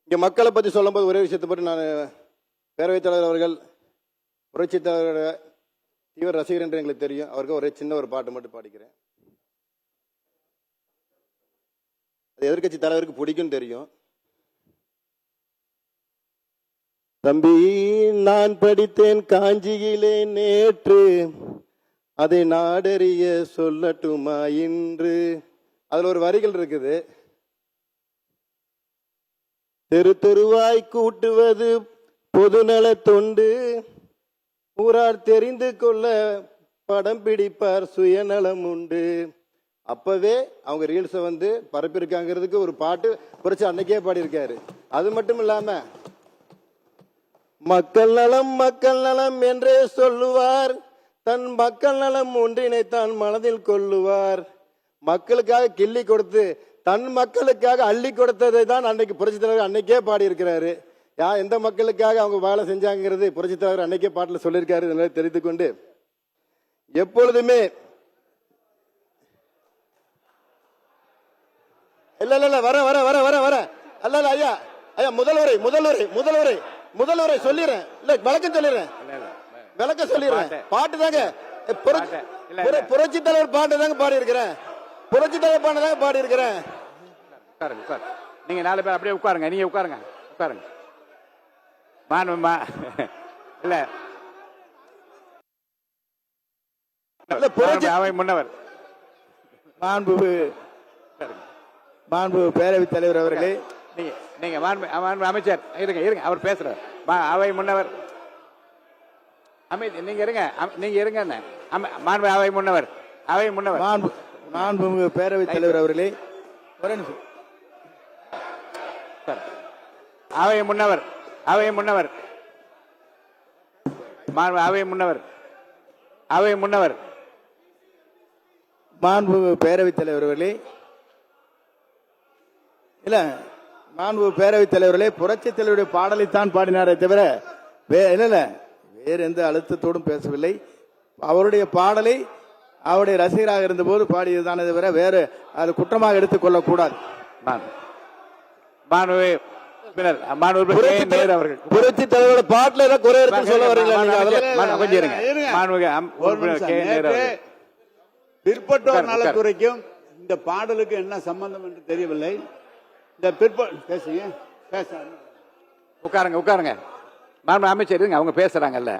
இங்க மக்களை பத்தி சொல்லும் போது ஒரே விஷயத்தை பற்றி நான் பேரவைத் தலைவர் அவர்கள் புரட்சித் தலைவரோட தீவிர ரசிகர் என்று எங்களுக்கு தெரியும். அவருக்கு ஒரே சின்ன ஒரு பாட்டு மட்டும் பாடிக்கிறேன். அது எதிர்கட்சி தலைவருக்கு பிடிக்கும் தெரியும். தம்பி நான் படித்தேன் காஞ்சியிலே நேற்று, அதை நாடறிய சொல்லட்டுமா இன்று. அதுல ஒரு வரிகள் இருக்குது. தெரு தெருவாய் கூட்டுவது பொதுநல தொண்டு, ஊரார் தெரிந்து கொள்ள படம் பிடிப்பார் சுயநலம் உண்டு. அப்பவே அவங்க ரீல்ஸை பரப்பியிருக்காங்கிறதுக்கு ஒரு பாட்டு புரட்சி அன்னைக்கே பாடியிருக்காரு. அது மட்டும் இல்லாம மக்கள் நலம் என்றே சொல்லுவார், தன் மக்கள் நலம் ஒன்றினை தான் மனதில் கொள்ளுவார். மக்களுக்காக கிள்ளி கொடுத்து தன் மக்களுக்காக அள்ளி கொடுத்ததை தான் அன்னைக்கு புரட்சி தலைவர் அன்னைக்கே பாடி இருக்கிறாரு. எந்த மக்களுக்காக அவங்க வேலை செஞ்சாங்கிறது புரட்சி தலைவர் அன்னைக்கே பாட்டில் சொல்லியிருக்காரு. தெரிந்து கொண்டு எப்பொழுதுமே இல்ல வர வர வர வர வர அல்ல ஐயா ஐயா முதல்வரை சொல்லிடுறேன். இல்ல விளக்கம் சொல்லிடுறேன். பாட்டு தாங்க புரட்சி தலைவர் பாட்டு தாங்க பாடி இருக்கிறேன். புரட்சி தலைவர் பாட்டு தாங்க பாடி இருக்கிறேன். நீங்க 4 பேர் அப்படியே உட்காருங்க. நீங்க உட்காருங்க. இல்ல அவை முன்னவர் மாண்பு பேரவைத் தலைவர் அவர்களே, நீங்க அமைச்சர் இருங்க அவர் பேசுறார். அவை முன்னவர் நீங்க இருங்க. மாண்பு அவை முன்னவர் மாண்பு பேரவைத் தலைவர் அவர்களே, அவை முன்னவர் மாண்பு பேரவைத் தலைவர் அவர்களே, இல்ல மாண்பு பேரவைத் தலைவர்களே, புரட்சி தலைவருடைய பாடலைத்தான் பாடினாரே தவிர வேறு எந்த அழுத்தத்தோடும் பேசவில்லை. அவருடைய பாடலை அவருடைய ரசிகராக இருந்த போது பாடியதுதானே தவிர வேறு அது குற்றமாக எடுத்துக் கொள்ளக்கூடாது. புரட்சி தலைவரோட பாட்டுல குறை இருக்கு சொல்ல வரீங்களா? பிற்பட்டோர் நலத்துறைக்கும் இந்த பாடலுக்கு என்ன சம்பந்தம் என்று தெரியவில்லை. இந்த உட்காருங்க. அமைச்சர் அவங்க பேசுறாங்கல்ல.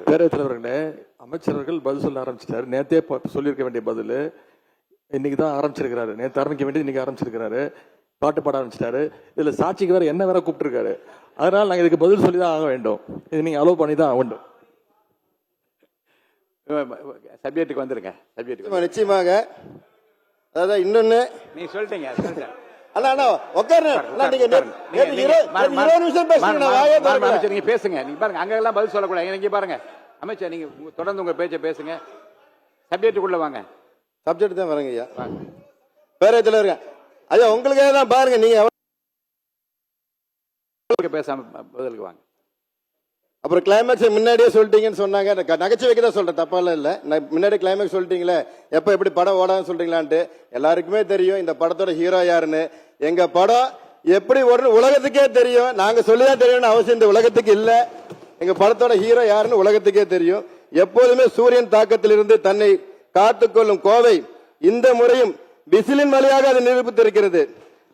பேரவைத் தலைவர்களே, அமைச்சர்கள் பதில் சொல்ல ஆரம்பிச்சிட்டாரு. நேத்தே சொல்லியிருக்க வேண்டிய பதில் இன்னைக்கு தான் ஆரம்பிச்சிருக்கிறாரு. நேற்று ஆரம்பிக்க வேண்டியது இன்னைக்கு ஆரம்பிச்சிருக்கிறாரு. பாட்டு பாட ஆரம்பிச்சிட்டாரு. இதுல சாட்சிக்கு வேற என்ன வேற கூப்பிட்டுருக்காரு. அதனால நாங்க இதுக்கு பதில் சொல்லிதான் ஆக வேண்டும். இது நீங்க அலோவ் பண்ணி தான் ஆக வேண்டும். சப்ஜெக்ட்டுக்கு வந்துருங்க. நிச்சயமாக. அதாவது இன்னொன்னு நீ சொல்லிட்டீங்க. நீங்க பேசுங்க. நீங்க பாருங்க, அங்க எல்லாம் பதில் சொல்லக்கூடாது. நீங்க பாருங்க அமைச்சர், நீங்க தொடர்ந்து உங்க பேச்ச பேசுங்க. சப்ஜெக்டுக்குள்ள வாங்க. சப்ஜெக்ட் தான் வரங்க ஐயா. பேரவைத் தலைவர் ஐயா, உங்களுக்காக தான் பாருங்க. நீங்க பேசாம பதிலுக்கு வாங்க. அப்புறம் கிளைமேக்ஸ் முன்னாடியே சொல்லிட்டீங்கன்னு சொன்னாங்க. நகைச்சுவைக்கு தான் சொல்றேன், தப்பால இல்ல. முன்னாடி கிளைமேக்ஸ் சொல்லிட்டீங்களே, எப்ப எப்படி படம் ஓடான்னு சொல்றீங்களான்ட்டு. எல்லாருக்குமே தெரியும் இந்த படத்தோட ஹீரோ யாருன்னு. எங்க படம் எப்படி ஓடுன்னு உலகத்துக்கே தெரியும். நாங்க சொல்லிதான் தெரியும்னு அவசியம் இந்த உலகத்துக்கு இல்ல. எங்க படத்தோட ஹீரோ யாருன்னு உலகத்துக்கே தெரியும். எப்போதுமே சூரியன் தாக்கத்திலிருந்து தன்னை காத்துக்கொள்ளும் கோவை இந்த முறையும் விசிலின் வழியாக அது நிரூபித்திருக்கிறது.